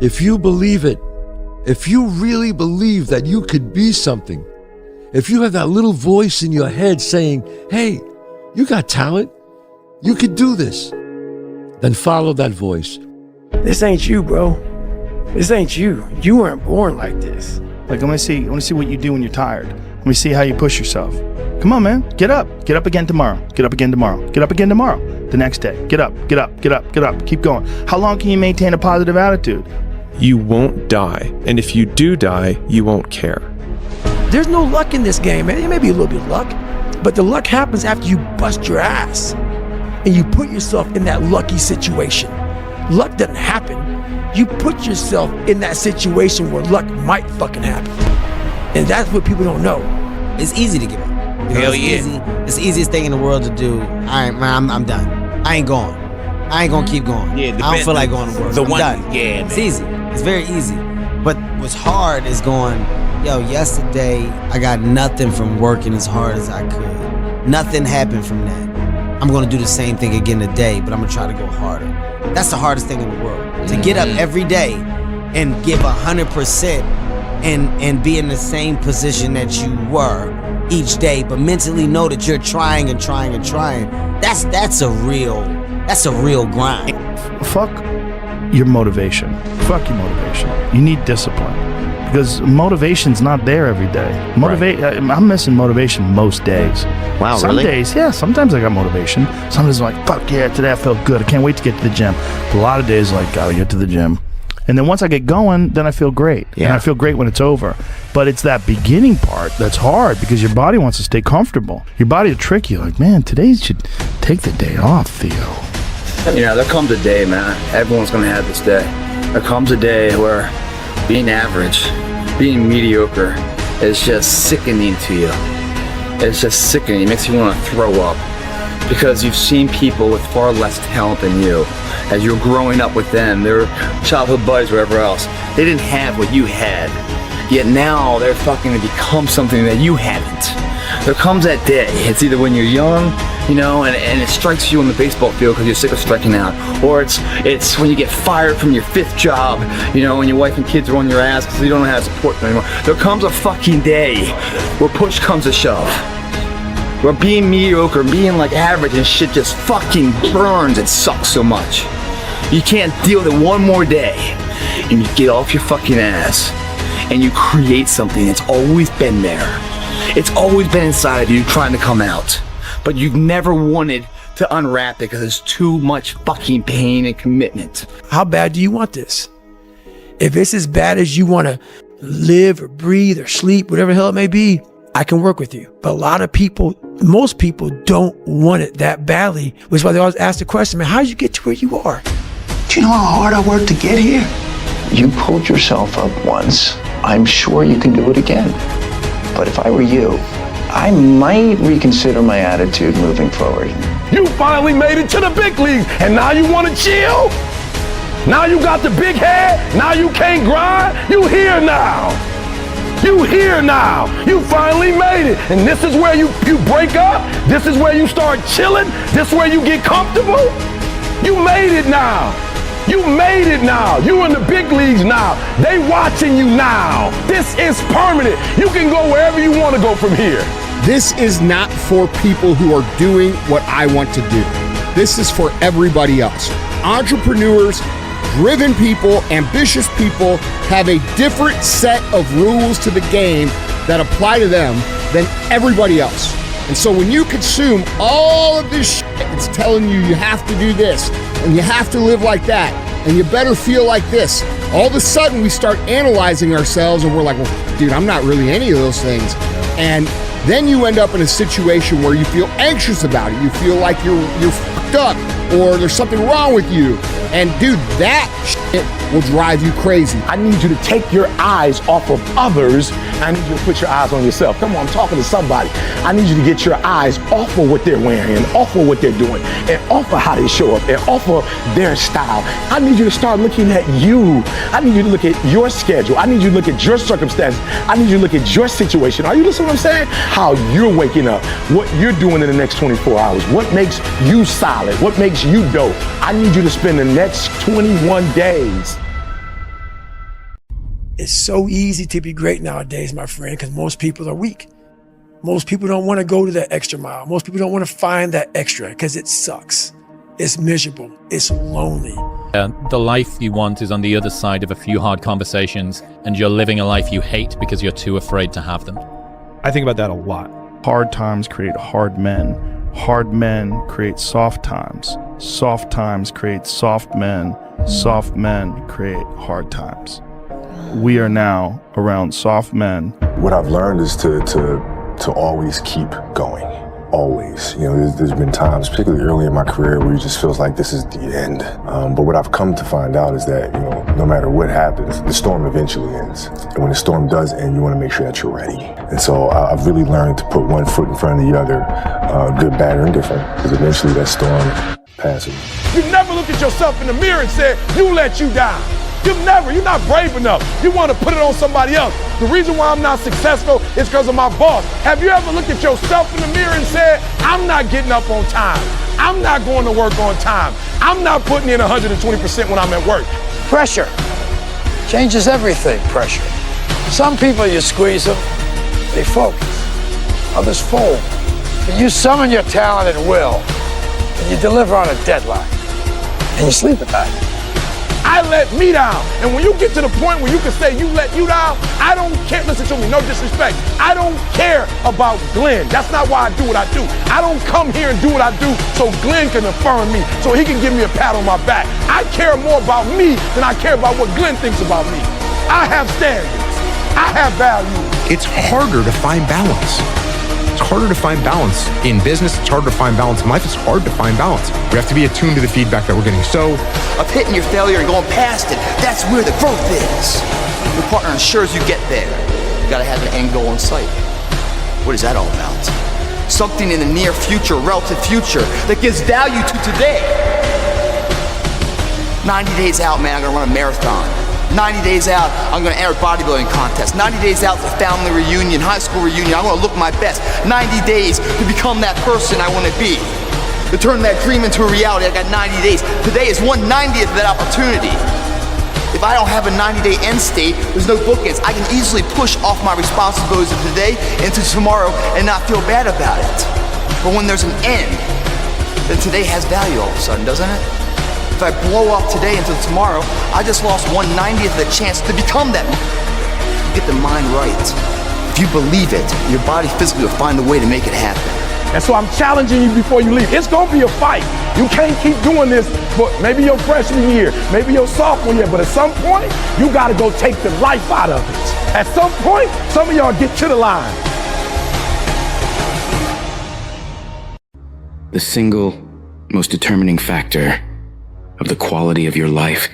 If you believe it, if you really believe that you could be something, if you have that little voice in your head saying, hey, you got talent, you could do this, then follow that voice. This ain't you, bro. This ain't you. You weren't born like this. Like, I want to see what you do when you're tired. Let me see how you push yourself. Come on, man. Get up. Get up again tomorrow. Get up again tomorrow. Get up again tomorrow. The next day. Get up. Get up. Get up. Get up. Keep going. How long can you maintain a positive attitude? You won't die. And if you do die, you won't care. There's no luck in this game, man. There may be a little bit of luck, but the luck happens after you bust your ass and you put yourself in that lucky situation. Luck doesn't happen. You put yourself in that situation where luck might fucking happen. And that's what people don't know. It's easy to give up. Hell yeah. It's the easiest thing in the world to do. All right, man, I'm done. I ain't going. I ain't gonna keep going. Yeah, I don't feel like going to work. I'm done. Yeah, it's man. easy. It's very easy. But what's hard is going, yo, yesterday I got nothing from working as hard as I could. Nothing happened from that. I'm gonna do the same thing again today, but I'm gonna try to go harder. That's the hardest thing in the world. To get up every day and give 100% and be in the same position that you were each day, but mentally know that you're trying and trying and trying. That's a real grind. Fuck your motivation. Fuck your motivation. You need discipline. Because motivation's not there every day. I'm missing motivation most days. Wow, Some really? days, yeah, sometimes I got motivation. Sometimes I'm like, fuck yeah, today I felt good. I can't wait to get to the gym. But a lot of days, like, gotta get to the gym. And then once I get going, then I feel great. Yeah. And I feel great when it's over. But it's that beginning part that's hard because your body wants to stay comfortable. Your body will trick you. Like, man, today you should take the day off, Theo. You know, there comes a day, man. Everyone's gonna have this day. There comes a day where being average, being mediocre is just sickening to you. It's just sickening. It makes you want to throw up because you've seen people with far less talent than you. As you're growing up with them, their childhood buddies, whatever else, they didn't have what you had. Yet now they're fucking to become something that you haven't. There comes that day. It's either when you're young, you know, and it strikes you on the baseball field because you're sick of striking out, or it's when you get fired from your 5th job, you know, when your wife and kids are on your ass because you don't know how to support them anymore. There comes a fucking day where push comes to shove, where being mediocre, being like average and shit just fucking burns. It sucks so much. You can't deal with it one more day, and you get off your fucking ass and you create something that's always been there. It's always been inside of you trying to come out, but you've never wanted to unwrap it because it's too much fucking pain and commitment. How bad do you want this? If it's as bad as you want to live or breathe or sleep, whatever the hell it may be, I can work with you. But a lot of people, most people don't want it that badly, which is why they always ask the question, man, how did you get to where you are? Do you know how hard I worked to get here? You pulled yourself up once. I'm sure you can do it again. But if I were you, I might reconsider my attitude moving forward. You finally made it to the big league, and now you want to chill? Now you got the big head? Now you can't grind? You here now. You here now. You finally made it. And this is where you break up? This is where you start chilling? This is where you get comfortable? You made it now. You made it now. You in the big leagues now. They watching you now. This is permanent. You can go wherever you want to go from here. This is not for people who are doing what I want to do. This is for everybody else. Entrepreneurs, driven people, ambitious people have a different set of rules to the game that apply to them than everybody else. And so when you consume all of this shit that's telling you you have to do this and you have to live like that and you better feel like this, all of a sudden we start analyzing ourselves and we're like, well, dude, I'm not really any of those things. And then you end up in a situation where you feel anxious about it. You feel like you're fucked up or there's something wrong with you. And dude, that shit will drive you crazy. I need you to take your eyes off of others. I need you to put your eyes on yourself. Come on, I'm talking to somebody. I need you to get your eyes off of what they're wearing and off of what they're doing and off of how they show up and off of their style. I need you to start looking at you. I need you to look at your schedule. I need you to look at your circumstances. I need you to look at your situation. Are you listening to what I'm saying? How you're waking up, what you're doing in the next 24 hours, what makes you solid, what makes you dope. I need you to spend the next 21 days It's so easy to be great nowadays, my friend, because most people are weak. Most people don't want to go to that extra mile. Most people don't want to find that extra because it sucks. It's miserable. It's lonely. The life you want is on the other side of a few hard conversations, and you're living a life you hate because you're too afraid to have them. I think about that a lot. Hard times create hard men. Hard men create soft times. Soft times create soft men. Soft men create hard times. We are now around soft men. What I've learned is to always keep going. Always. You know, there's been times, particularly early in my career, where it just feels like this is the end. But what I've come to find out is that, you know, no matter what happens, the storm eventually ends. And when the storm does end, you want to make sure that you're ready. And so I've really learned to put one foot in front of the other, good, bad, or indifferent, because eventually that storm passes. You never look at yourself in the mirror and say, you let you down. You're not brave enough. You want to put it on somebody else. The reason why I'm not successful is because of my boss. Have you ever looked at yourself in the mirror and said, I'm not getting up on time. I'm not going to work on time. I'm not putting in 120% when I'm at work. Pressure changes everything, pressure. Some people, you squeeze them, they focus. Others fold. But you summon your talent at will, and you deliver on a deadline, and you sleep at night. I let me down. And when you get to the point where you can say you let you down, I don't care. Listen to me, no disrespect. I don't care about Glenn. That's not why I do what I do. I don't come here and do what I do so Glenn can affirm me, so he can give me a pat on my back. I care more about me than I care about what Glenn thinks about me. I have standards. I have value. It's harder to find balance. It's harder to find balance in business. It's harder to find balance in life. It's hard to find balance. We have to be attuned to the feedback that we're getting. So, of hitting your failure and going past it, that's where the growth is. Your partner ensures you get there. You gotta have an end goal in sight. What is that all about? Something in the near future, relative future, that gives value to today. 90 days out, man, I'm gonna run a marathon. 90 days out, I'm gonna enter a bodybuilding contest. 90 days out, the family reunion, high school reunion, I'm gonna look my best. 90 days to become that person I wanna be. To turn that dream into a reality, I got 90 days. Today is 1/90th of that opportunity. If I don't have a 90-day end state, there's no bookends. I can easily push off my responsibilities of today into tomorrow and not feel bad about it. But when there's an end, then today has value all of a sudden, doesn't it? If I blow off today until tomorrow, I just lost 1/90th of the chance to become that. Get the mind right. If you believe it, your body physically will find a way to make it happen. And so I'm challenging you before you leave. It's gonna be a fight. You can't keep doing this for maybe your freshman year, maybe your sophomore year, but at some point, you gotta go take the life out of it. At some point, some of y'all get to the line. The single most determining factor of the quality of your life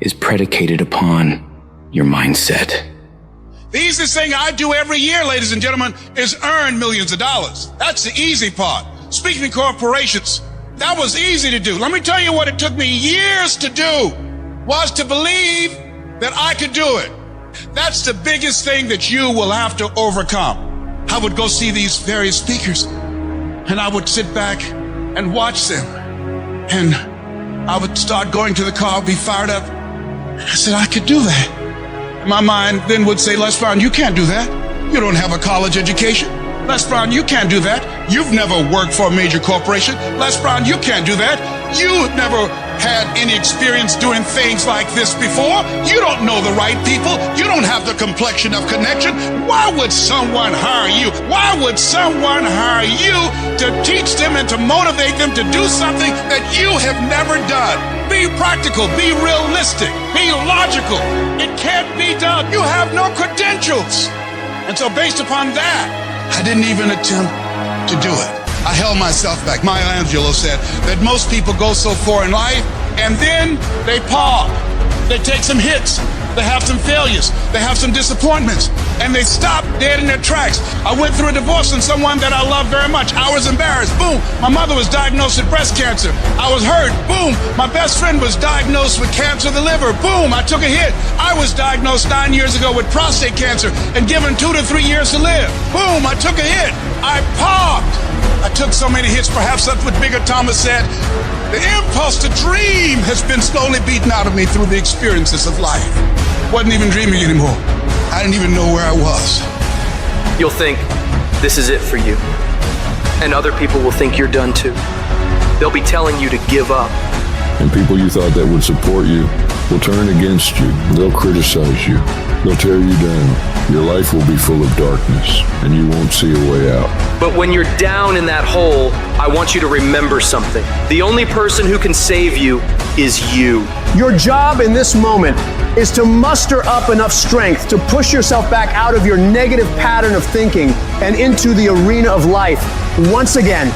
is predicated upon your mindset. The easiest thing I do every year, ladies and gentlemen, is earn millions of dollars. That's the easy part. Speaking to corporations, that was easy to do. Let me tell you what it took me years to do, was to believe that I could do it. That's the biggest thing that you will have to overcome. I would go see these various speakers, and I would sit back and watch them, and I would start going to the car, be fired up. I said, I could do that. And my mind then would say, Les Brown, you can't do that. You don't have a college education. Les Brown, you can't do that. You've never worked for a major corporation. Les Brown, you can't do that. You've never had any experience doing things like this before. You don't know the right people. You don't have the complexion of connection. Why would someone hire you? Why would someone hire you to teach them and to motivate them to do something that you have never done? Be practical, be realistic, be logical. It can't be done. You have no credentials. And so based upon that, I didn't even attempt to do it. I held myself back. Maya Angelou said that most people go so far in life and then they pause. They take some hits. They have some failures. They have some disappointments. And they stop dead in their tracks. I went through a divorce from someone that I love very much. I was embarrassed. Boom. My mother was diagnosed with breast cancer. I was hurt. Boom. My best friend was diagnosed with cancer of the liver. Boom. I took a hit. I was diagnosed 9 years ago with prostate cancer and given 2 to 3 years to live. Boom. I took a hit. I popped. I took so many hits, perhaps that's what Bigger Thomas said. The impulse to dream has been slowly beaten out of me through the experiences of life. Wasn't even dreaming anymore. I didn't even know where I was. You'll think this is it for you. And other people will think you're done too. They'll be telling you to give up. And people you thought that would support you will turn against you. They'll criticize you. They'll tear you down. Your life will be full of darkness, and you won't see a way out. But when you're down in that hole, I want you to remember something. The only person who can save you is you. Your job in this moment is to muster up enough strength to push yourself back out of your negative pattern of thinking and into the arena of life once again.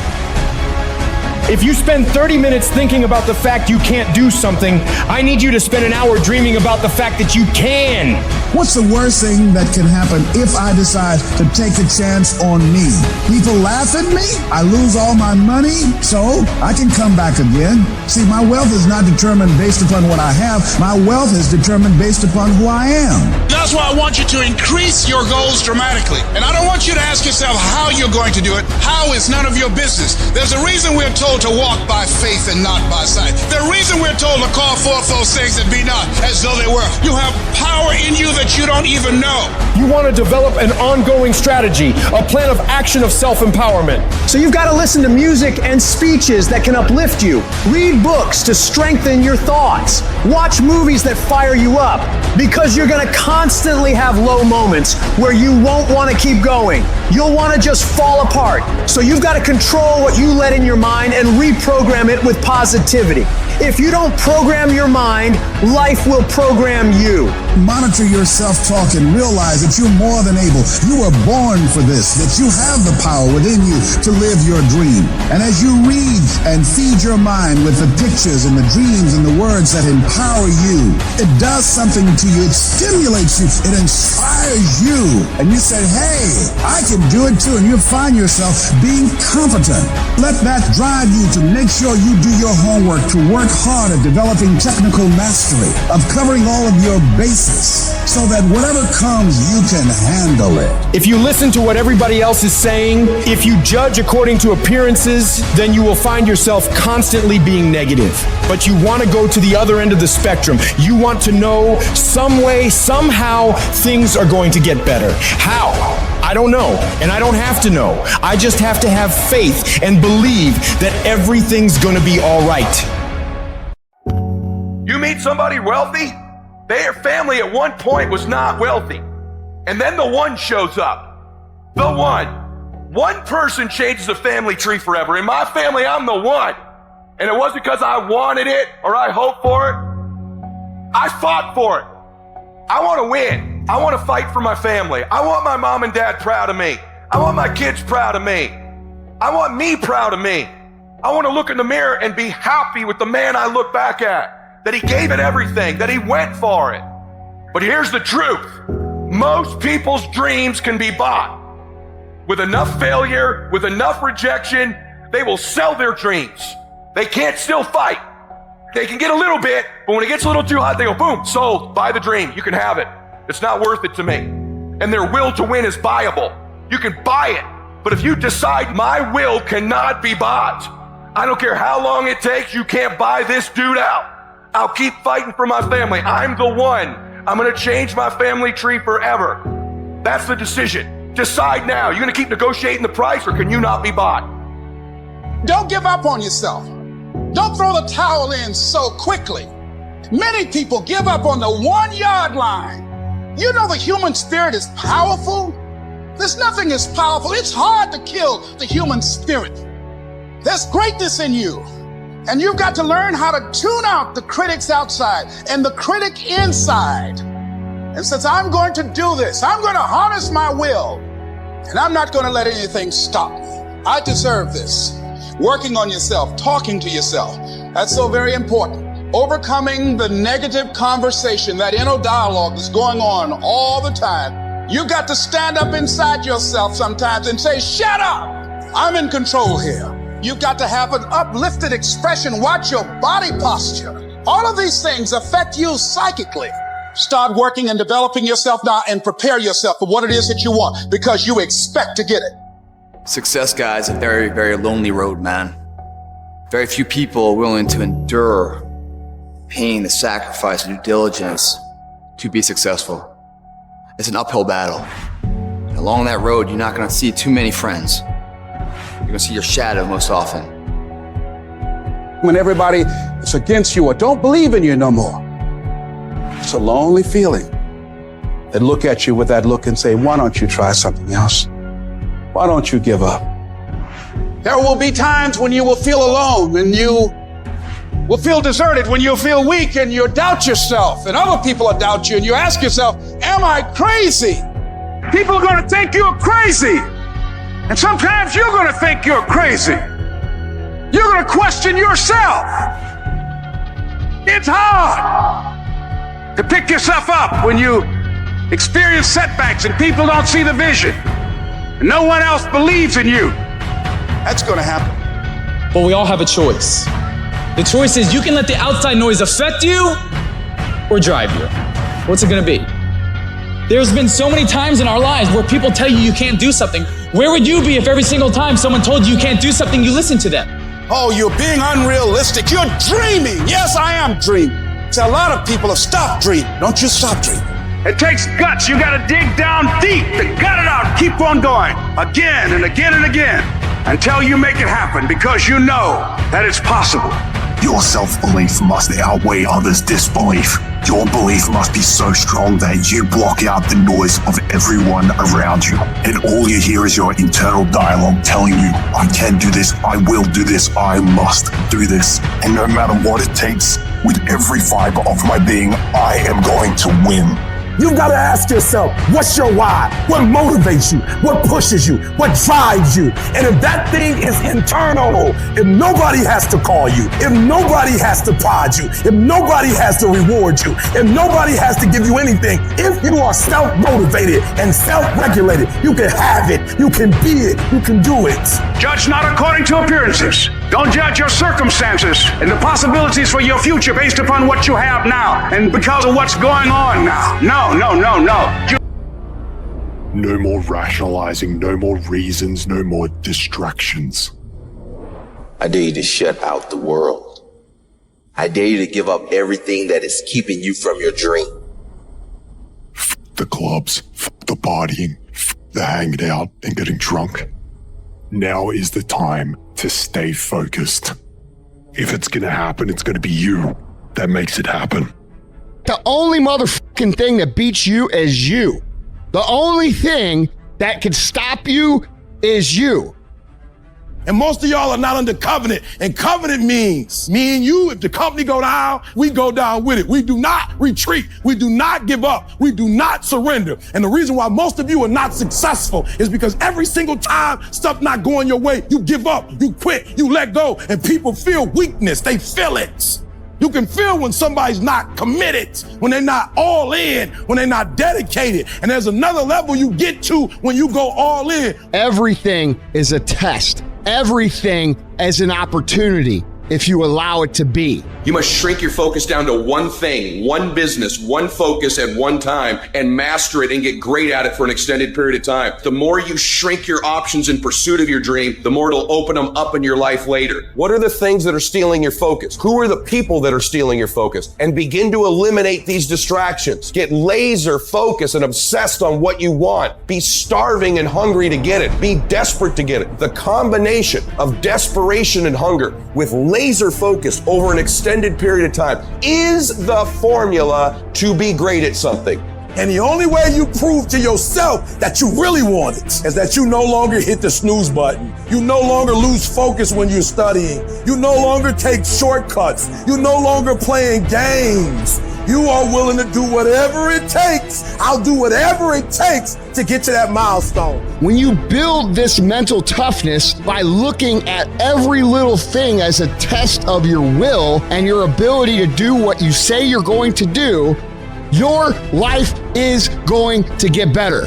If you spend 30 minutes thinking about the fact you can't do something, I need you to spend an hour dreaming about the fact that you can. What's the worst thing that can happen if I decide to take a chance on me? People laugh at me, I lose all my money, so I can come back again. See, my wealth is not determined based upon what I have. My wealth is determined based upon who I am. That's why I want you to increase your goals dramatically. And I don't want you to ask yourself how you're going to do it. How is none of your business. There's a reason we're told to walk by faith and not by sight. The reason we're told to call forth those things that be not as though they were. You have power in you that you don't even know. You want to develop an ongoing strategy, a plan of action of self-empowerment. So you've got to listen to music and speeches that can uplift you. Read books to strengthen your thoughts. Watch movies that fire you up, because you're going to constantly have low moments where you won't want to keep going. You'll want to just fall apart. So you've got to control what you let in your mind and reprogram it with positivity. If you don't program your mind, life will program you. Monitor your self-talk and realize that you're more than able. You were born for this, that you have the power within you to live your dream. And as you read and feed your mind with the pictures and the dreams and the words that empower you, it does something to you. It stimulates you. It inspires you. And you say, hey, I can do it too. And you find yourself being competent. Let that drive you to make sure you do your homework, to work hard at developing technical mastery, of covering all of your bases, so that whatever comes, you can handle it. If you listen to what everybody else is saying, if you judge according to appearances, then you will find yourself constantly being negative. But you want to go to the other end of the spectrum. You want to know some way, somehow, things are going to get better. How? I don't know, and I don't have to know. I just have to have faith and believe that everything's going to be all right. You meet somebody wealthy, their family at one point was not wealthy. And then the one shows up. The one. One person changes the family tree forever. In my family, I'm the one. And it wasn't because I wanted it or I hoped for it. I fought for it. I want to win. I want to fight for my family. I want my mom and dad proud of me. I want my kids proud of me. I want me proud of me. I want to look in the mirror and be happy with the man I look back at. That he gave it everything, that he went for it. But here's the truth. Most people's dreams can be bought. With enough failure, with enough rejection, they will sell their dreams. They can't still fight. They can get a little bit, but when it gets a little too hot, they go, boom, sold, buy the dream. You can have it. It's not worth it to me. And their will to win is buyable. You can buy it. But if you decide my will cannot be bought, I don't care how long it takes, you can't buy this dude out. I'll keep fighting for my family. I'm the one. I'm going to change my family tree forever. That's the decision. Decide now. You're going to keep negotiating the price, or can you not be bought? Don't give up on yourself. Don't throw the towel in so quickly. Many people give up on the 1 yard line. You know the human spirit is powerful. There's nothing as powerful. It's hard to kill the human spirit. There's greatness in you. And you've got to learn how to tune out the critics outside and the critic inside. And since I'm going to do this, I'm going to harness my will, and I'm not going to let anything stop me. I deserve this. Working on yourself, talking to yourself, that's so very important. Overcoming the negative conversation, that inner dialogue that's going on all the time. You've got to stand up inside yourself sometimes and say, shut up, I'm in control here. You've got to have an uplifted expression. Watch your body posture. All of these things affect you psychically. Start working and developing yourself now and prepare yourself for what it is that you want, because you expect to get it. Success, guys, a very, very lonely road, man. Very few people are willing to endure pain, the sacrifice, the due diligence to be successful. It's an uphill battle. And along that road, you're not gonna see too many friends. You're gonna see your shadow most often. When everybody is against you or don't believe in you no more, it's a lonely feeling. They look at you with that look and say, why don't you try something else? Why don't you give up? There will be times when you will feel alone, when you will feel deserted, when you'll feel weak and you'll doubt yourself and other people will doubt you and you ask yourself, am I crazy? People are going to think you're crazy. And sometimes you're going to think you're crazy. You're going to question yourself. It's hard to pick yourself up when you experience setbacks and people don't see the vision. And no one else believes in you. That's going to happen. But we all have a choice. The choice is you can let the outside noise affect you or drive you. What's it going to be? There's been so many times in our lives where people tell you can't do something. Where would you be if every single time someone told you can't do something, you listened to them? Oh, you're being unrealistic. You're dreaming. Yes, I am dreaming. So a lot of people have stopped dreaming. Don't you stop dreaming. It takes guts. You got to dig down deep to gut it out. Keep on going again and again and again until you make it happen because you know that it's possible. Your self-belief must outweigh others' disbelief. Your belief must be so strong that you block out the noise of everyone around you. And all you hear is your internal dialogue telling you, I can do this, I will do this, I must do this. And no matter what it takes, with every fiber of my being, I am going to win. You've got to ask yourself, what's your why? What motivates you? What pushes you? What drives you? And if that thing is internal, if nobody has to call you, if nobody has to prod you, if nobody has to reward you, if nobody has to give you anything, if you are self-motivated and self-regulated, you can have it, you can be it, you can do it. Judge not according to appearances. Don't judge your circumstances and the possibilities for your future based upon what you have now and because of what's going on now. No. No more rationalizing, no more reasons, no more distractions. I dare you to shut out the world. I dare you to give up everything that is keeping you from your dream. F the clubs, f the partying, f the hanging out and getting drunk. Now is the time to stay focused. If it's gonna happen, it's gonna be you that makes it happen. The only motherfucking thing that beats you is you. The only thing that can stop you is you. And most of y'all are not under covenant. And covenant means me and you, if the company go down, we go down with it. We do not retreat. We do not give up. We do not surrender. And the reason why most of you are not successful is because every single time stuff not going your way, you give up, you quit, you let go, and people feel weakness. They feel it. You can feel when somebody's not committed, when they're not all in, when they're not dedicated. And there's another level you get to when you go all in. Everything is a test. Everything is an opportunity if you allow it to be. You must shrink your focus down to one thing, one business, one focus at one time, and master it and get great at it for an extended period of time. The more you shrink your options in pursuit of your dream, the more it'll open them up in your life later. What are the things that are stealing your focus? Who are the people that are stealing your focus? And begin to eliminate these distractions. Get laser focused and obsessed on what you want. Be starving and hungry to get it. Be desperate to get it. The combination of desperation and hunger with laser focus over an extended period of time is the formula to be great at something. And the only way you prove to yourself that you really want it is that you no longer hit the snooze button. You no longer lose focus when you're studying. You no longer take shortcuts. You no longer playing games. You are willing to do whatever it takes. I'll do whatever it takes to get to that milestone. When you build this mental toughness by looking at every little thing as a test of your will and your ability to do what you say you're going to do, your life is going to get better.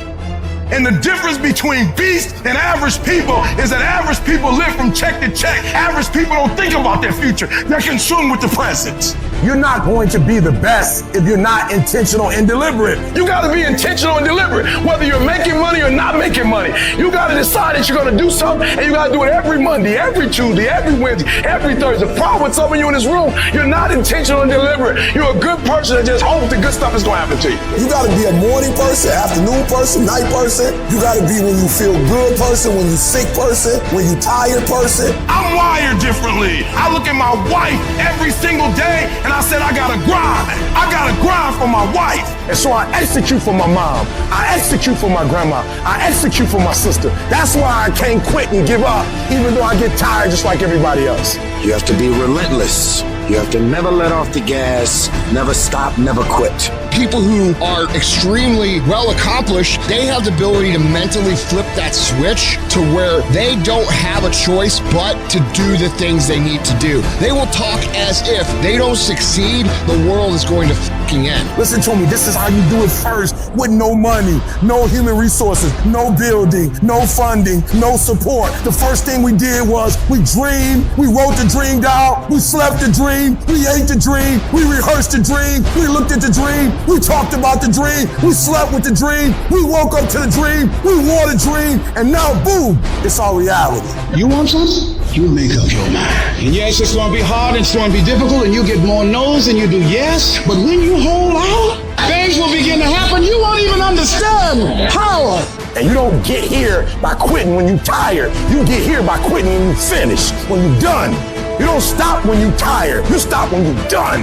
And the difference between beasts and average people is that average people live from check to check. Average people don't think about their future. They're consumed with the present. You're not going to be the best if you're not intentional and deliberate. You got to be intentional and deliberate, whether you're making money or not making money. You got to decide that you're going to do something, and you got to do it every Monday, every Tuesday, every Wednesday, every Thursday. The problem with some of you in this room, you're not intentional and deliberate. You're a good person that just hopes the good stuff is going to happen to you. You got to be a morning person, afternoon person, night person. You got to be when you feel good person, when you sick person, when you tired person. I'm wired differently. I look at my wife every single day, and I said, I got to grind. I got to grind for my wife. And so I execute for my mom. I execute for my grandma. I execute for my sister. That's why I can't quit and give up, even though I get tired just like everybody else. You have to be relentless. You have to never let off the gas, never stop, never quit. People who are extremely well accomplished, they have the ability to mentally flip that switch to where they don't have a choice but to do the things they need to do. They will talk as if they don't succeed, the world is going to fucking end. Listen to me, this is how you do it first, with no money, no human resources, no building, no funding, no support. The first thing we did was we dreamed, we wrote the dream down, we slept the dream, we ate the dream, we rehearsed the dream, we looked at the dream, we talked about the dream, we slept with the dream, we woke up to the dream, we wore the dream, and now boom, it's our reality. You want something? You make up your mind. And yes, it's gonna be hard, it's gonna be difficult, and you get more no's than you do yes, but when you hold out, things will begin to happen you won't even understand how. And you don't get here by quitting when you're tired. You get here by quitting when you finish, when you're done. You don't stop when you're tired. You stop when you're done.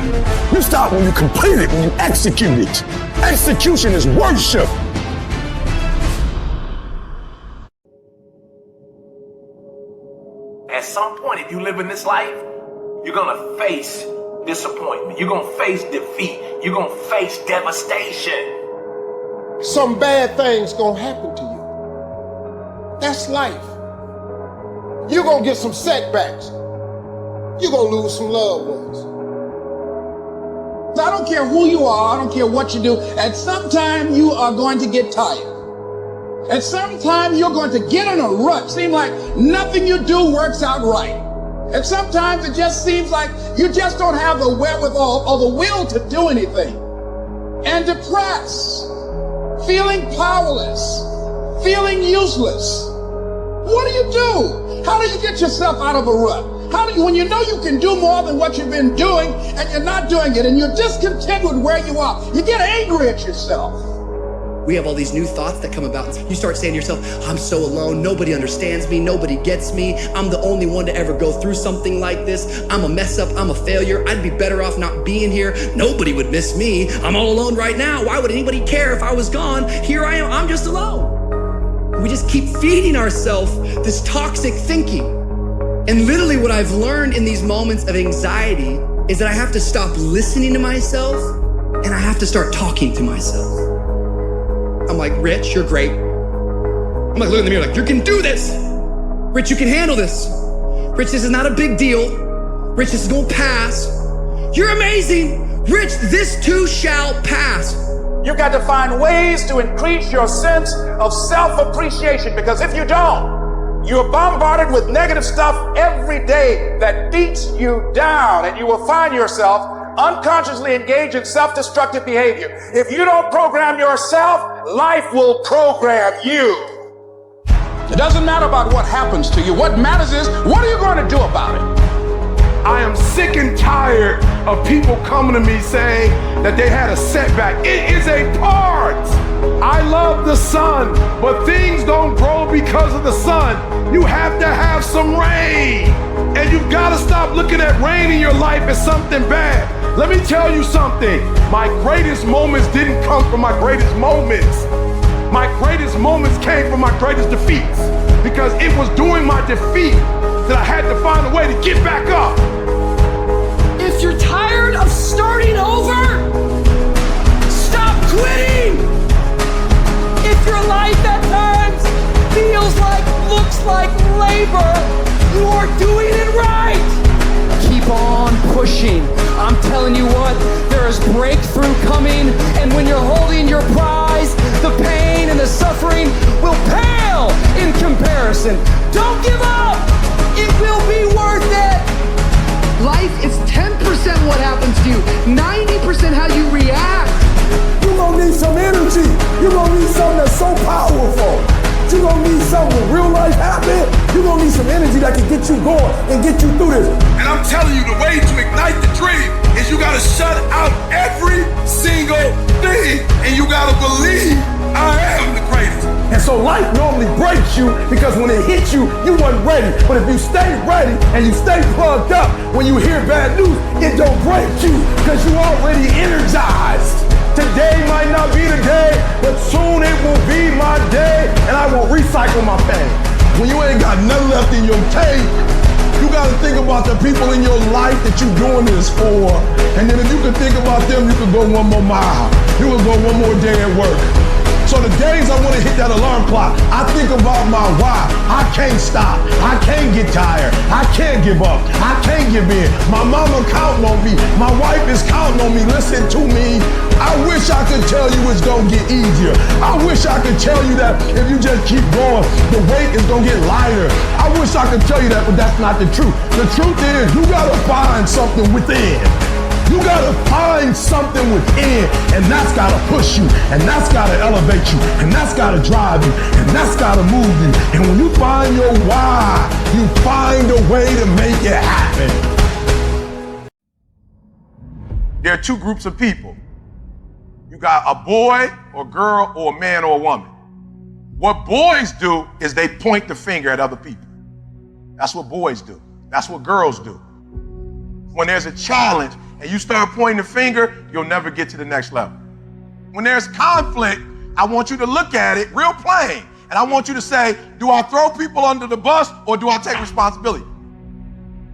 You stop when you complete it, when you execute it. Execution is worship. At some point, if you live in this life, you're gonna face disappointment. You're gonna face defeat. You're gonna face devastation. Some bad things gonna happen to you. That's life. You're gonna get some setbacks. You're gonna lose some loved ones. I don't care who you are, I don't care what you do, at some time you are going to get tired. At some time you're going to get in a rut. Seem like nothing you do works out right. And sometimes it just seems like you just don't have the wherewithal or the will to do anything. And depressed, feeling powerless, feeling useless. What do you do? How do you get yourself out of a rut? How do you, when you know you can do more than what you've been doing and you're not doing it and you're discontent with where you are, you get angry at yourself. We have all these new thoughts that come about. You start saying to yourself, I'm so alone, nobody understands me, nobody gets me, I'm the only one to ever go through something like this, I'm a mess up, I'm a failure, I'd be better off not being here, nobody would miss me, I'm all alone right now, why would anybody care if I was gone? Here I am, I'm just alone. We just keep feeding ourselves this toxic thinking. And literally what I've learned in these moments of anxiety is that I have to stop listening to myself and I have to start talking to myself. I'm like, Rich, you're great. I'm like, look in the mirror like, you can do this. Rich, you can handle this. Rich, this is not a big deal. Rich, this is gonna pass. You're amazing. Rich, this too shall pass. You've got to find ways to increase your sense of self-appreciation, because if you don't, you're bombarded with negative stuff every day that beats you down, and you will find yourself unconsciously engaged in self-destructive behavior. If you don't program yourself, life will program you. It doesn't matter about what happens to you. What matters is, what are you going to do about it? I am sick and tired of people coming to me saying that they had a setback. It is a part. I love the sun, but things don't grow because of the sun. You have to have some rain. And you've got to stop looking at rain in your life as something bad. Let me tell you something. My greatest moments didn't come from my greatest moments. My greatest moments came from my greatest defeats, because it was during my defeat that I had to find a way to get back up. If you're tired of starting over, stop quitting. If your life at times feels like, looks like labor, you are doing it right. Keep on pushing. I'm telling you what, there is breakthrough coming, and when you're holding your prize, the pain and the suffering will some energy. You're gonna need something that's so powerful. You're gonna need something when real life happen. You're gonna need some energy that can get you going and get you through this. And I'm telling you, the way to ignite the dream is you gotta shut out every single thing, and you gotta believe I am the greatest. And so life normally breaks you because when it hits you, you weren't ready. But if you stay ready and you stay plugged up, when you hear bad news, it don't break you because you already energized. Today might not be the day, but soon it will be my day, and I will recycle my pain. When you ain't got nothing left in your tank, you gotta think about the people in your life that you're doing this for. And then if you can think about them, you can go one more mile. You can go one more day at work. So the days I want to hit that alarm clock, I think about my why. I can't stop. I can't get tired. I can't give up. I can't give in. My mama counting on me. My wife is counting on me. Listen to me. I wish I could tell you it's gonna get easier. I wish I could tell you that if you just keep going, the weight is gonna get lighter. I wish I could tell you that, but that's not the truth. The truth is you gotta find something within. You gotta find something within, and that's gotta push you, and that's gotta elevate you, and that's gotta drive you, and that's gotta move you. And when you find your why, you find a way to make it happen. There are two groups of people. You got a boy or girl or a man or a woman. What boys do is they point the finger at other people. That's what boys do. That's what girls do. When there's a challenge, and you start pointing the finger, you'll never get to the next level. When there's conflict, I want you to look at it real plain. And I want you to say, do I throw people under the bus or do I take responsibility?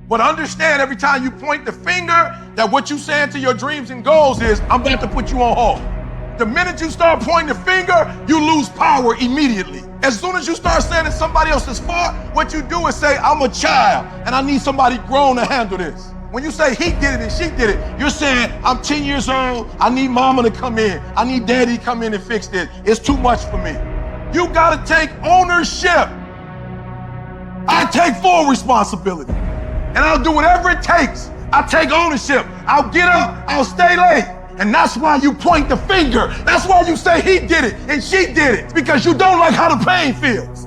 But understand every time you point the finger that what you saying to your dreams and goals is, I'm about to put you on hold. The minute you start pointing the finger, you lose power immediately. As soon as you start saying it's somebody else's fault, what you do is say, I'm a child and I need somebody grown to handle this. When you say he did it and she did it, you're saying, I'm 10 years old, I need mama to come in, I need daddy to come in and fix this. It's too much for me. You gotta take ownership. I take full responsibility. And I'll do whatever it takes. I'll take ownership. I'll get up, I'll stay late. And that's why you point the finger. That's why you say he did it and she did it. Because you don't like how the pain feels.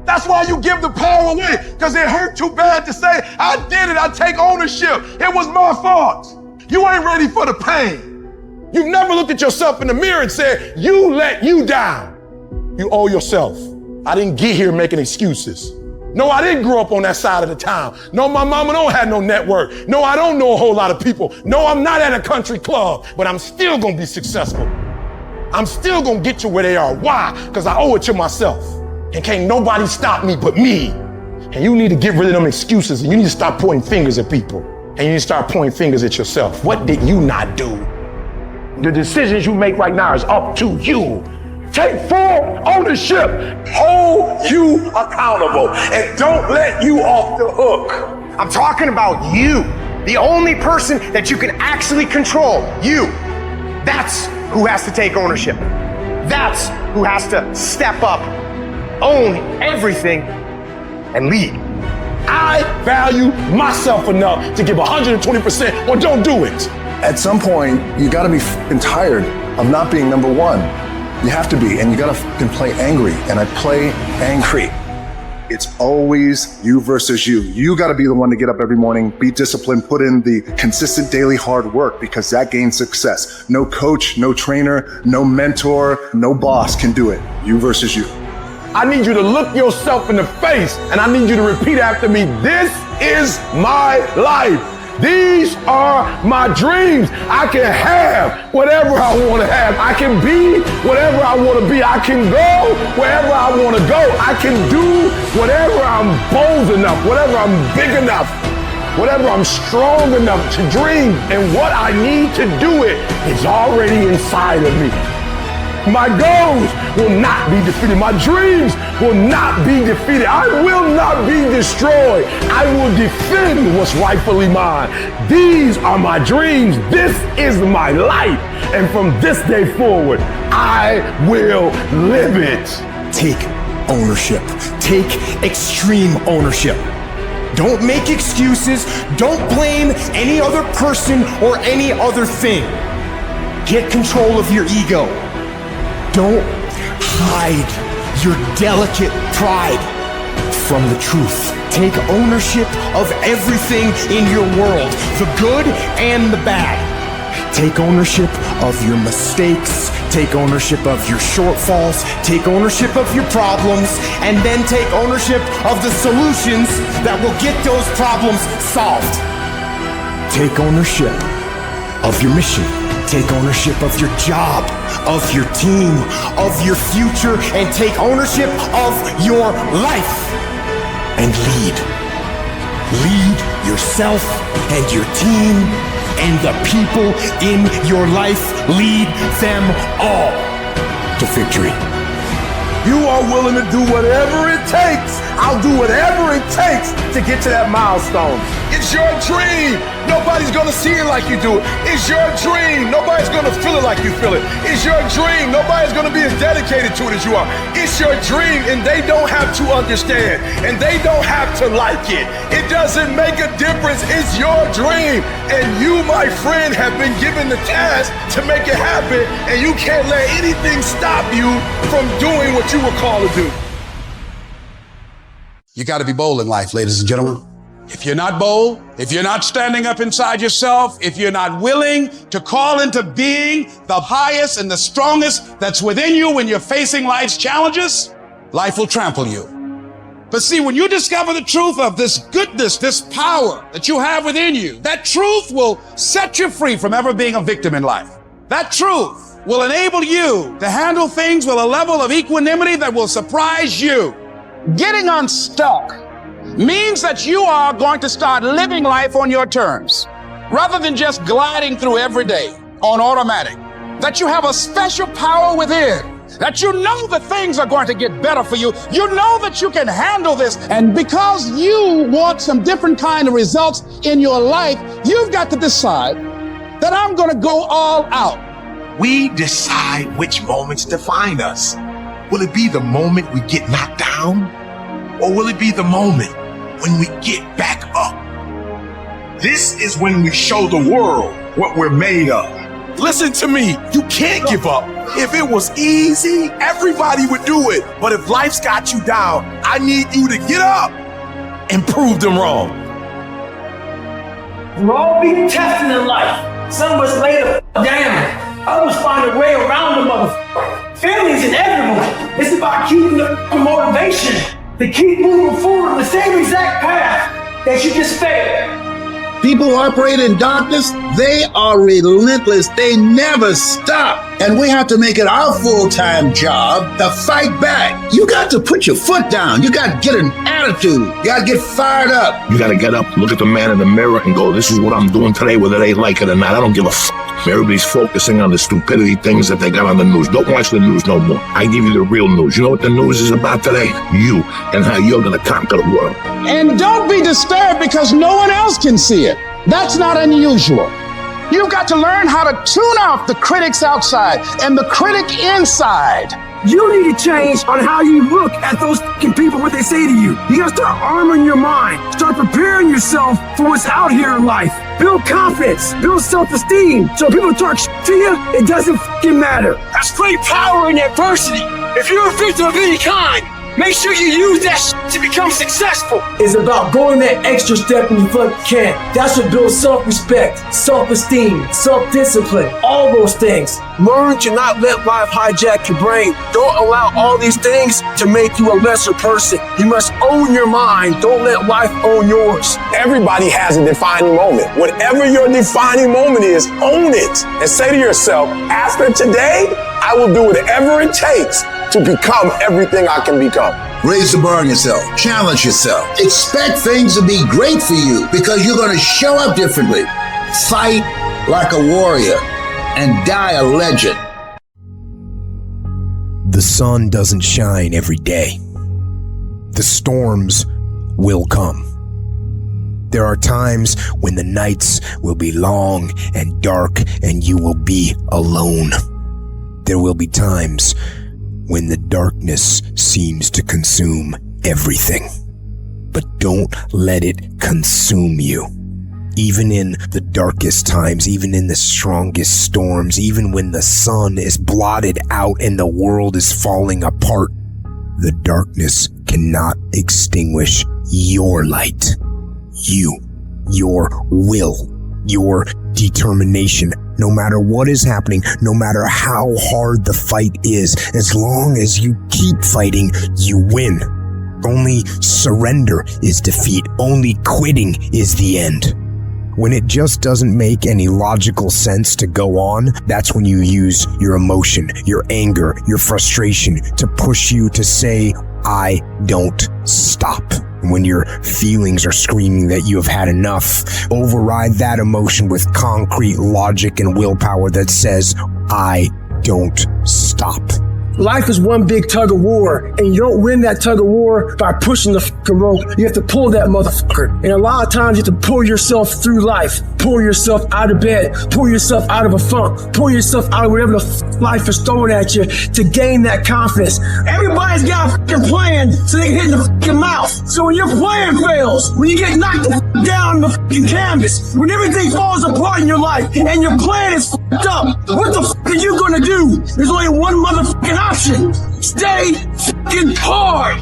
That's why you give the power away, because it hurt too bad to say, I did it, I take ownership. It was my fault. You ain't ready for the pain. You've never looked at yourself in the mirror and said, you let you down. You owe yourself. I didn't get here making excuses. No, I didn't grow up on that side of the town. No, my mama don't have no network. No, I don't know a whole lot of people. No, I'm not at a country club, but I'm still gonna be successful. I'm still gonna get to where they are. Why? Because I owe it to myself. And can't nobody stop me but me. And you need to get rid of them excuses, and you need to stop pointing fingers at people. And you need to start pointing fingers at yourself. What did you not do? The decisions you make right now is up to you. Take full ownership. Hold you accountable. And don't let you off the hook. I'm talking about you. The only person that you can actually control. You. That's who has to take ownership. That's who has to step up, own everything, and lead. I value myself enough to give 120% or don't do it. At some point, you gotta be f***ing tired of not being number one. You have to be, and you gotta f***ing play angry, and I play angry. It's always you versus you. You gotta be the one to get up every morning, be disciplined, put in the consistent daily hard work, because that gains success. No coach, no trainer, no mentor, no boss can do it. You versus you. I need you to look yourself in the face, and I need you to repeat after me, this is my life. These are my dreams. I can have whatever I want to have. I can be whatever I want to be. I can go wherever I want to go. I can do whatever I'm bold enough, whatever I'm big enough, whatever I'm strong enough to dream. And what I need to do it is already inside of me. My goals will not be defeated. My dreams will not be defeated. I will not be destroyed. I will defend what's rightfully mine. These are my dreams. This is my life. And from this day forward, I will live it. Take ownership. Take extreme ownership. Don't make excuses. Don't blame any other person or any other thing. Get control of your ego. Don't hide your delicate pride from the truth. Take ownership of everything in your world, the good and the bad. Take ownership of your mistakes, take ownership of your shortfalls, take ownership of your problems, and then take ownership of the solutions that will get those problems solved. Take ownership of your mission. Take ownership of your job, of your team, of your future, and take ownership of your life. And lead. Lead yourself and your team and the people in your life. Lead them all to victory. You are willing to do whatever it takes. I'll do whatever it takes to get to that milestone. It's your dream. Nobody's gonna see it like you do it. It's your dream. Nobody's gonna feel it like you feel it. It's your dream. Nobody's gonna be as dedicated to it as you are. It's your dream, and they don't have to understand, and they don't have to like it. It doesn't make a difference. It's your dream, and you, my friend, have been given the task to make it happen, and you can't let anything stop you from doing what you were called to do. You got to be bold in life, ladies and gentlemen. If you're not bold, if you're not standing up inside yourself, if you're not willing to call into being the highest and the strongest that's within you when you're facing life's challenges, life will trample you. But see, when you discover the truth of this goodness, this power that you have within you, that truth will set you free from ever being a victim in life. That truth will enable you to handle things with a level of equanimity that will surprise you. Getting unstuck means that you are going to start living life on your terms, rather than just gliding through every day on automatic. That you have a special power within, that you know that things are going to get better for you. You know that you can handle this. And because you want some different kind of results in your life, you've got to decide that I'm going to go all out. We decide which moments define us. Will it be the moment we get knocked down? Or will it be the moment when we get back up? This is when we show the world what we're made of. Listen to me, you can't give up. If it was easy, everybody would do it. But if life's got you down, I need you to get up and prove them wrong. We'll all be tested in life. Some of us lay the down. Others find a way around the motherfucker. Family's inevitable. It's about keeping the motivation to keep moving forward in the same exact path that you just failed. People who operate in darkness, they are relentless. They never stop. And we have to make it our full-time job to fight back. You got to put your foot down. You got to get an attitude. You got to get fired up. You got to get up, look at the man in the mirror and go, this is what I'm doing today, whether they like it or not. I don't give a fuck. Everybody's focusing on the stupidity things that they got on the news. Don't watch the news no more. I give you the real news. You know what the news is about today? You and how you're going to conquer the world. And don't be disturbed because no one else can see it. That's not unusual. You've got to learn how to tune out the critics outside and the critic inside. You need to change on how you look at those fucking people, what they say to you. You gotta start arming your mind. Start preparing yourself for what's out here in life. Build confidence, build self-esteem. So when people talk shit to you, it doesn't fucking matter. There's great power in adversity. If you're a victim of any kind, make sure you use that shit to become successful. It's about going that extra step when you fucking can. That's what builds self-respect, self-esteem, self-discipline, all those things. Learn to not let life hijack your brain. Don't allow all these things to make you a lesser person. You must own your mind. Don't let life own yours. Everybody has a defining moment. Whatever your defining moment is, own it. And say to yourself, after today, I will do whatever it takes to become everything I can become. Raise the bar on yourself. Challenge yourself. Expect things to be great for you because you're going to show up differently. Fight like a warrior and die a legend. The sun doesn't shine every day. The storms will come. There are times when the nights will be long and dark and you will be alone. There will be times when the darkness seems to consume everything. But don't let it consume you. Even in the darkest times, even in the strongest storms, even when the sun is blotted out and the world is falling apart, the darkness cannot extinguish your light. You, your will, your determination. No matter what is happening, no matter how hard the fight is, as long as you keep fighting, you win. Only surrender is defeat. Only quitting is the end. When it just doesn't make any logical sense to go on, that's when you use your emotion, your anger, your frustration to push you to say, I don't stop. When your feelings are screaming that you have had enough, override that emotion with concrete logic and willpower that says, I don't stop. Life is one big tug of war, and you don't win that tug of war by pushing the fucking rope. You have to pull that motherfucker. And a lot of times you have to pull yourself through life, pull yourself out of bed, pull yourself out of a funk, pull yourself out of whatever the life is throwing at you to gain that confidence. Everybody's got a fucking plan so they can hit the fucking mouth. So when your plan fails, when you get knocked the fuck down on the fucking canvas, when everything falls apart in your life and your plan is fucked up, what the fuck are you gonna do? There's only one motherfucking option. Stay fucking hard.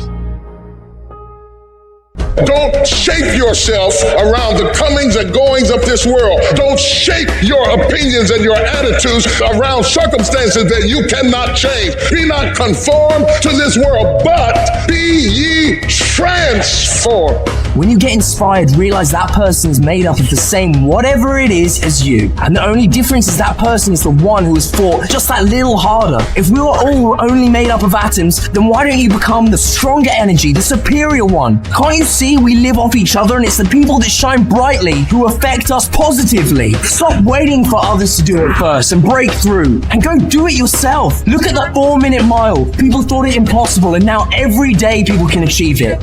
Don't shape yourself around the comings and goings of this world. Don't shape your opinions and your attitudes around circumstances that you cannot change. Be not conformed to this world, but be ye transformed. When you get inspired, realize that person is made up of the same whatever it is as you. And the only difference is that person is the one who has fought just that little harder. If we were all only made up of atoms, then why don't you become the stronger energy, the superior one? Can't you see we live off each other, and it's the people that shine brightly who affect us positively? Stop waiting for others to do it first and break through, and go do it yourself. Look at that 4-minute mile. People thought it impossible, and now every day people can achieve it.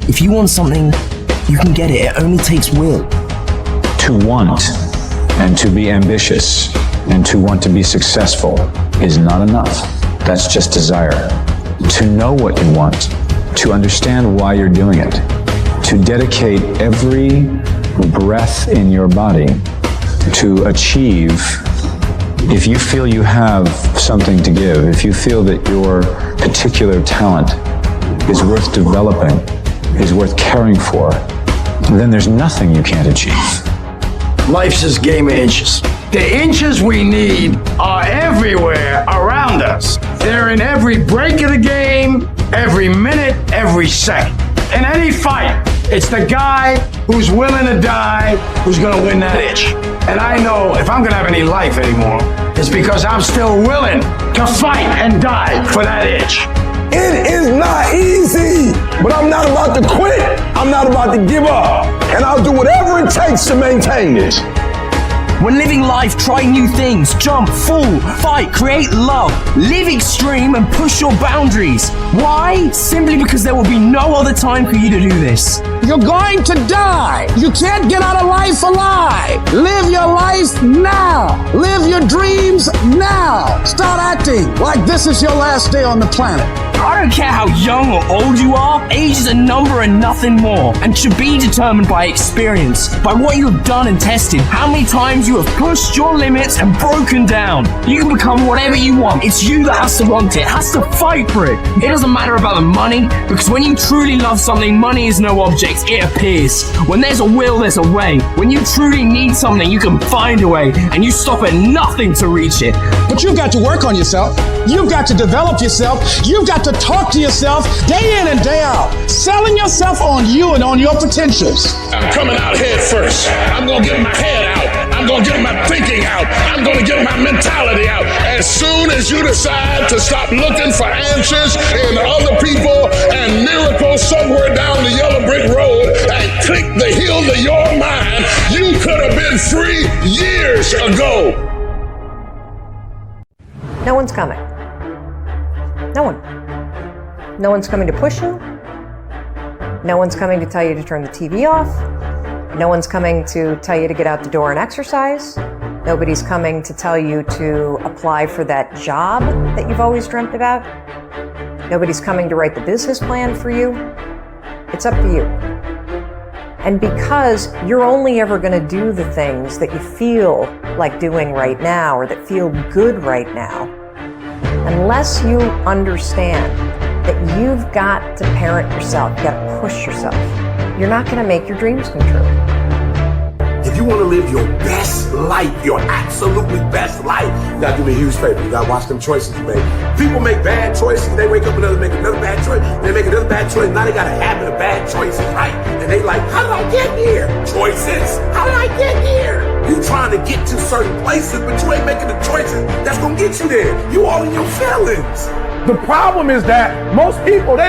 If you want something, you can get it. It only takes will. To want and to be ambitious and to want to be successful is not enough. That's just desire. To know what you want, to understand why you're doing it, to dedicate every breath in your body to achieve. If you feel you have something to give, if you feel that your particular talent is worth developing, is worth caring for, then there's nothing you can't achieve. Life's this game of inches. The inches we need are everywhere around us. They're in every break of the game, every minute, every second. In any fight, it's the guy who's willing to die who's gonna win that itch. And I know if I'm gonna have any life anymore, it's because I'm still willing to fight and die for that itch. It is not easy, but I'm not about to quit. I'm not about to give up. And I'll do whatever it takes to maintain this. When living life, try new things, jump, fall, fight, create love, live extreme and push your boundaries. Why? Simply because there will be no other time for you to do this. You're going to die. You can't get out of life alive. Live your life now. Live your dreams now. Start acting like this is your last day on the planet. I don't care how young or old you are, age is a number and nothing more, and should be determined by experience, by what you have done and tested, how many times you have pushed your limits and broken down. You can become whatever you want. It's you that has to want it, has to fight for it. It doesn't matter about the money, because when you truly love something, money is no object, it appears. When there's a will, there's a way. When you truly need something, you can find a way, and you stop at nothing to reach it. But you've got to work on yourself. You've got to develop yourself. You've got to talk to yourself day in and day out, selling yourself on you and on your potentials. I'm coming out head first. I'm going to get my head out. I'm going to get my thinking out. I'm going to get my mentality out. As soon as you decide to stop looking for answers in other people and miracles somewhere down the yellow brick road and click the heel to your mind, you could have been free years ago. No one's coming. No one. No one's coming to push you. No one's coming to tell you to turn the TV off. No one's coming to tell you to get out the door and exercise. Nobody's coming to tell you to apply for that job that you've always dreamt about. Nobody's coming to write the business plan for you. It's up to you. And because you're only ever going to do the things that you feel like doing right now or that feel good right now, unless you understand that you've got to parent yourself, you've got to push yourself, you're not going to make your dreams come true. If you want to live your best life, your absolutely best life, you got to do me a huge favor. You got to watch them choices you make. People make bad choices. They wake up and make another bad choice. They make another bad choice. Now they got a habit of bad choices, right? And they like, how did I get here? Choices. How did I get here? You trying to get to certain places, but you ain't making the choices that's going to get you there. You all in your feelings. The problem is that most people, they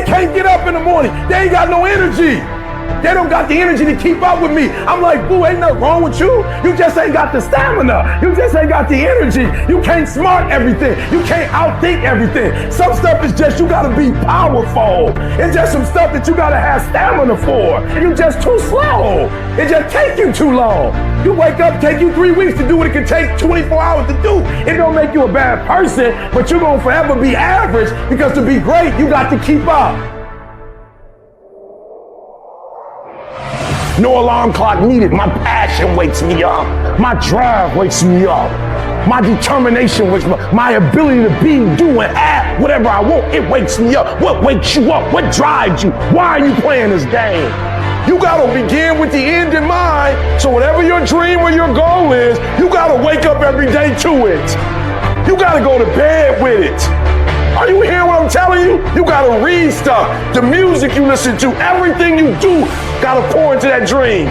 can't get up in the morning. They ain't got no energy. They don't got the energy to keep up with me. I'm like, boo, ain't nothing wrong with you. You just ain't got the stamina. You just ain't got the energy. You can't smart everything. You can't outthink everything. Some stuff is just, you gotta be powerful. It's just some stuff that you gotta have stamina for. You just too slow. It just take you too long. You wake up, take you 3 weeks to do what it can take 24 hours to do. It don't make you a bad person, but you're gonna forever be average because to be great, you got to keep up. No alarm clock needed. My passion wakes me up. My drive wakes me up. My determination wakes me up. My ability to be, do, and act whatever I want, it wakes me up. What wakes you up? What drives you? Why are you playing this game? You gotta begin with the end in mind. So whatever your dream or your goal is, you gotta wake up every day to it. You gotta go to bed with it. Are you hearing what I'm telling you? You gotta read stuff. The music you listen to, everything you do, gotta pour into that dream.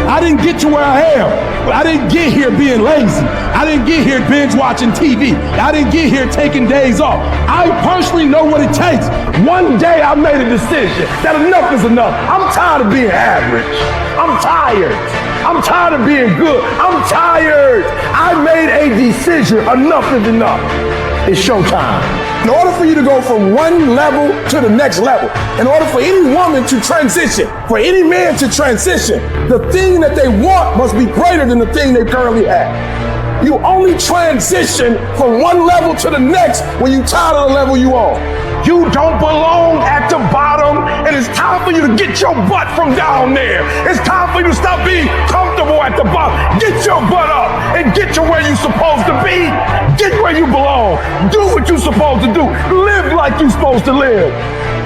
I didn't get to where I am. I didn't get here being lazy. I didn't get here binge watching TV. I didn't get here taking days off. I personally know what it takes. One day I made a decision that enough is enough. I'm tired of being average. I'm tired. I'm tired of being good. I'm tired. I made a decision. Enough is enough. It's showtime. In order for you to go from one level to the next level, in order for any woman to transition, for any man to transition, the thing that they want must be greater than the thing they currently have. You only transition from one level to the next when you're tired of the level you on. You don't belong at the bottom, and it's time for you to get your butt from down there. It's time for you to stop being comfortable at the bottom. Get your butt up and get to where you're supposed to be. Get where you belong. Do what you're supposed to do. Live like you're supposed to live.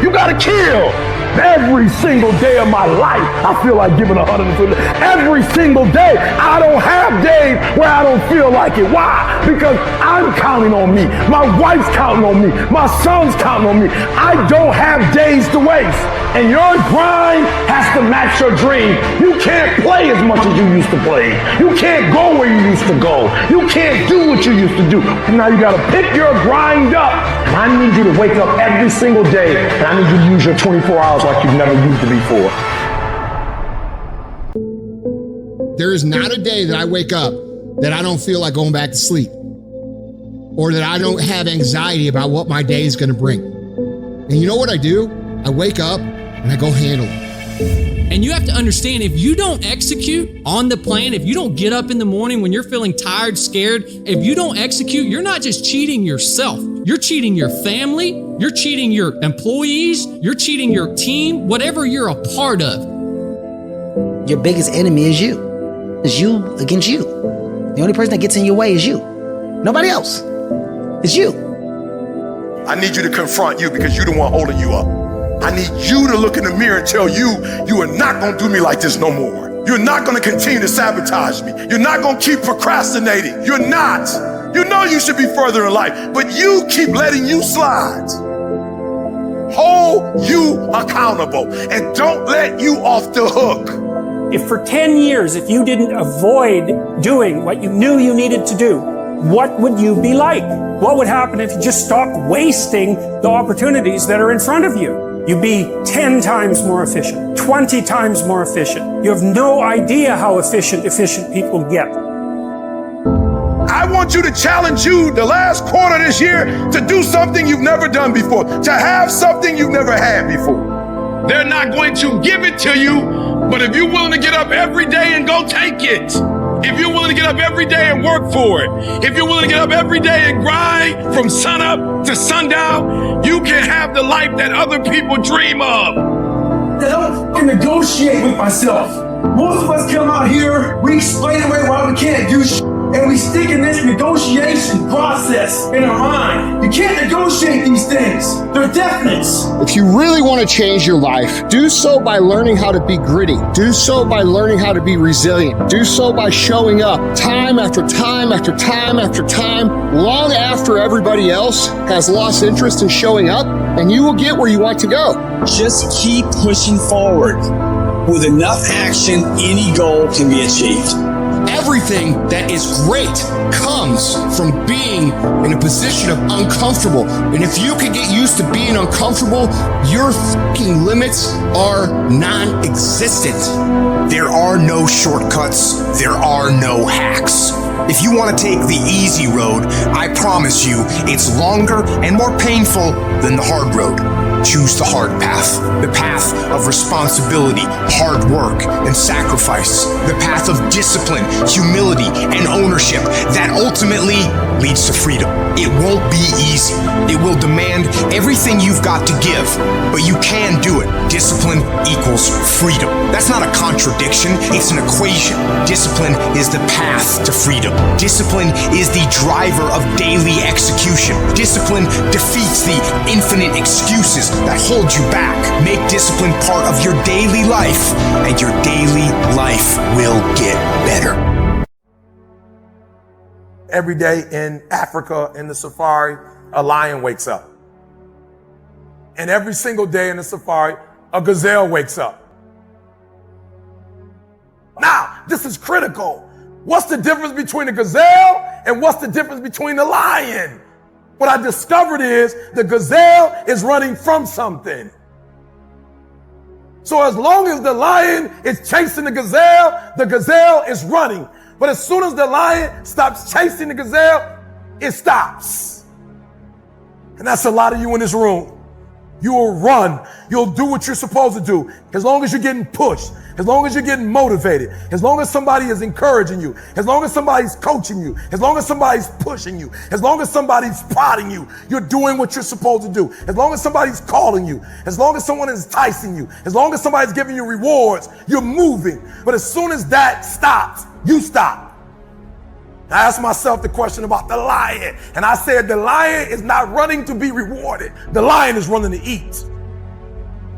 You gotta kill. Every single day of my life, I feel like giving 150. Every single day, I don't have days where I don't feel like it. Why? Because I'm counting on me. My wife's counting on me. My son's counting on me. I don't have days to waste. And your grind has to match your dream. You can't play as much as you used to play. You can't go where you used to go. You can't do what you used to do. And now you gotta pick your grind up. And I need you to wake up every single day, and I need you to use your 24 hours like you've never used it before. There is not a day that I wake up that I don't feel like going back to sleep, or that I don't have anxiety about what my day is going to bring. And you know what I do? I wake up and I go handle it. And you have to understand, if you don't execute on the plan, if you don't get up in the morning when you're feeling tired, scared, if you don't execute, you're not just cheating yourself. You're cheating your family, you're cheating your employees, you're cheating your team, whatever you're a part of. Your biggest enemy is you. It's you against you. The only person that gets in your way is you. Nobody else. It's you. I need you to confront you because you're the one holding you up. I need you to look in the mirror and tell you, you are not gonna do me like this no more. You're not gonna continue to sabotage me. You're not gonna keep procrastinating. You're not. You know you should be further in life, but you keep letting you slide. Hold you accountable and don't let you off the hook. If for 10 years, if you didn't avoid doing what you knew you needed to do, what would you be like? What would happen if you just stopped wasting the opportunities that are in front of you? You'd be 10 times more efficient, 20 times more efficient. You have no idea how efficient people get. I want you to challenge you the last quarter of this year to do something you've never done before, to have something you've never had before. They're not going to give it to you, but if you're willing to get up every day and go take it, if you're willing to get up every day and work for it, if you're willing to get up every day and grind from sunup to sundown, you can have the life that other people dream of. that I don't negotiate with myself. Most of us come out here, we explain away why we can't do shit, and we stick in this negotiation process in our mind. You can't negotiate these things. They're definites. If you really want to change your life, do so by learning how to be gritty. Do so by learning how to be resilient. Do so by showing up time after time after time after time, long after everybody else has lost interest in showing up, and you will get where you want to go. Just keep pushing forward. With enough action, any goal can be achieved. Everything that is great comes from being in a position of uncomfortable. And if you can get used to being uncomfortable, your fucking limits are non-existent. There are no shortcuts. There are no hacks. If you want to take the easy road, I promise you it's longer and more painful than the hard road. Choose the hard path, the path of responsibility, hard work, and sacrifice, the path of discipline, humility, and ownership that ultimately leads to freedom. It won't be easy. It will demand everything you've got to give, but you can do it. Discipline equals freedom. That's not a contradiction, it's an equation. Discipline is the path to freedom. Discipline is the driver of daily execution. Discipline defeats the infinite excuses that hold you back. Make discipline part of your daily life, and your daily life will get better. Every day in Africa, in the safari, a lion wakes up. And every single day in the safari, a gazelle wakes up. Now, this is critical. What's the difference between a gazelle and what's the difference between the lion? What I discovered is the gazelle is running from something. So as long as the lion is chasing the gazelle is running. But as soon as the lion stops chasing the gazelle, it stops. And that's a lot of you in this room. You will run. You'll do what you're supposed to do. As long as you're getting pushed, as long as you're getting motivated, as long as somebody is encouraging you, as long as somebody's coaching you, as long as somebody's pushing you, as long as somebody's prodding you, you're doing what you're supposed to do. As long as somebody's calling you, as long as someone is enticing you, as long as somebody's giving you rewards, you're moving. But as soon as that stops, you stop. I asked myself the question about the lion, and I said the lion is not running to be rewarded. The lion is running to eat.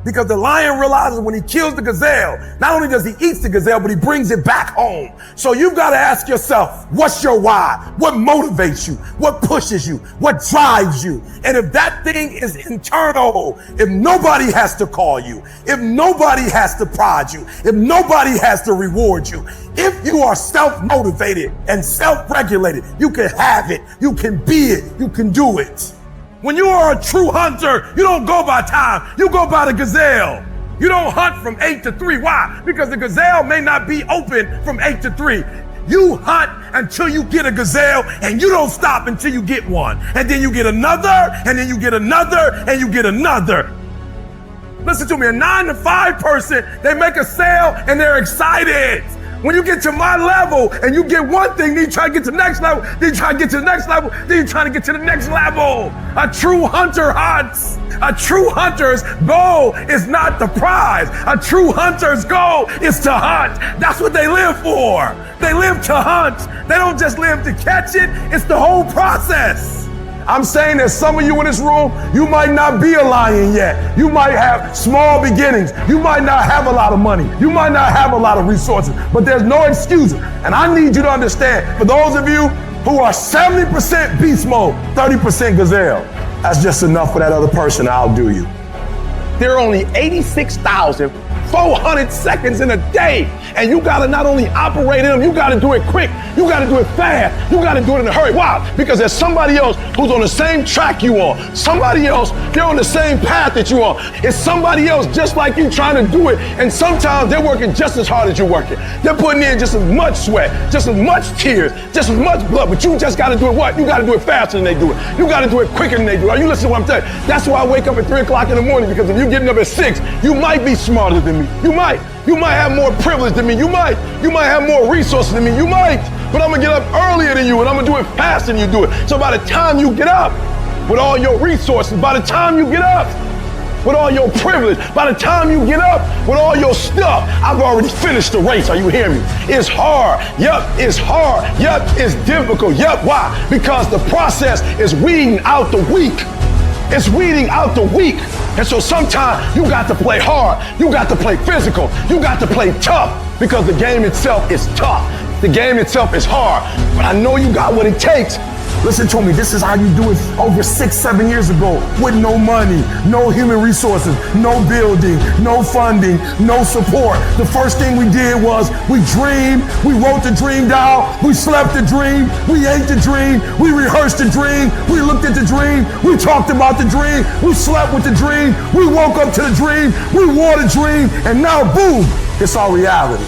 Because the lion realizes when he kills the gazelle, not only does he eat the gazelle, but he brings it back home. So you've got to ask yourself, what's your why? What motivates you? What pushes you? What drives you? And if that thing is internal, if nobody has to call you, if nobody has to prod you, if nobody has to reward you, if you are self-motivated and self-regulated, you can have it, you can be it, you can do it. When you are a true hunter, you don't go by time, you go by the gazelle. You don't hunt from 8 to 3. Why? Because the gazelle may not be open from 8 to 3. You hunt until you get a gazelle, and you don't stop until you get one. And then you get another, and then you get another, and you get another. Listen to me, a 9 to 5 person, they make a sale and they're excited. When you get to my level and you get one thing, then you try to get to the next level, then you try to get to the next level, then you try to get to the next level. A true hunter hunts. A true hunter's goal is not the prize. A true hunter's goal is to hunt. That's what they live for. They live to hunt. They don't just live to catch it. It's the whole process. I'm saying that some of you in this room, you might not be a lion yet. You might have small beginnings. You might not have a lot of money. You might not have a lot of resources, but there's no excuse. And I need you to understand, for those of you who are 70% beast mode, 30% gazelle, that's just enough for that other person to outdo you. There are only 86,400 seconds in a day. And you gotta not only operate in them, you gotta do it quick. You gotta do it fast. You gotta do it in a hurry. Why? Because there's somebody else who's on the same track you on. Somebody else, they're on the same path that you are. It's somebody else just like you trying to do it. And sometimes they're working just as hard as you're working. They're putting in just as much sweat, just as much tears, just as much blood. But you just gotta do it what? You gotta do it faster than they do it. You gotta do it quicker than they do it. Are you listening to what I'm saying? That's why I wake up at 3 o'clock in the morning, because if you're getting up at 6, you might be smarter than me. You might have more privilege than me. You might have more resources than me. You might, but I'm gonna get up earlier than you, and I'm gonna do it faster than you do it. So by the time you get up with all your resources, by the time you get up, with all your privilege. By the time you get up with all your stuff, I've already finished the race. Are you hearing me? It's hard. Yep, it's hard. Yep, it's difficult. Yep, why? Because the process is weeding out the weak. It's weeding out the weak. And so sometimes you got to play hard. You got to play physical. You got to play tough because the game itself is tough. The game itself is hard. But I know you got what it takes. Listen to me, this is how you do it over 6-7 years ago with no money, no human resources, no building, no funding, no support. The first thing we did was we dreamed, we wrote the dream down, we slept the dream, we ate the dream, we rehearsed the dream, we looked at the dream, we talked about the dream, we slept with the dream, we woke up to the dream, we wore the dream, and now boom, it's our reality.